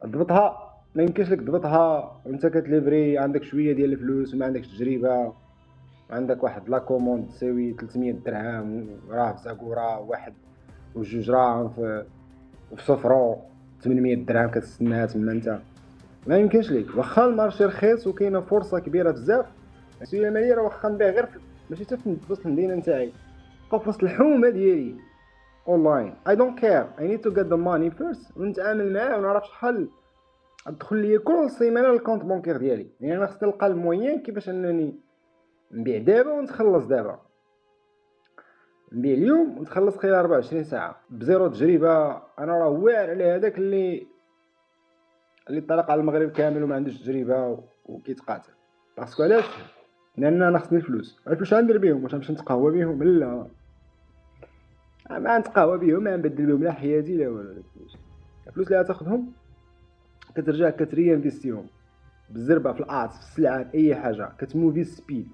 ضبطها ما يمكنش لك تضبطها وانت كتليفري عندك شويه ديال الفلوس وما عندكش تجربه، وعندك واحد لا كوموند تساوي 300 درهم راه في زاكورا، واحد وجوج راهم في صفرو 800 درهم كتستناها تما انت. ما يمكنش ليك واخا المارشي رخيص وكاينه فرصه كبيره بزاف. السوق الماليه راه واخا نبيع غير ماشي حتى في وسط المدينه نتاعي، بقى في وسط الحومه ديالي اونلاين. اي دونت كير، اي نيد تو جيت ذا ماني فيرست ونتعامل معاه ونعرف شحال تدخل لي كل سيمانه الكونت بونكير ديالي. يعني انا خصني نلقى الموين كيفاش انني نبيع دابا ونتخلص دابا، نبيع اليوم ونتخلص خلال 24 ساعه بزيرو تجربه. انا راه واعر على هذاك اللي طلق على المغرب كامل وما عندوش تجربه وكيتقاتل. باسكو علاش؟ لان انا خصني الفلوس. الفلوس غندير بهم؟ واش غنمشي نتقهوى بهم؟ لا، ما نتقهوى بهم، ما نبدل بهم لا حياتي لا والو. الفلوس اللي غتاخذهم كترجع كتريانفيستيهم بالزربه في الارت، في السلعه، في اي حاجه، كتموفي سبيد.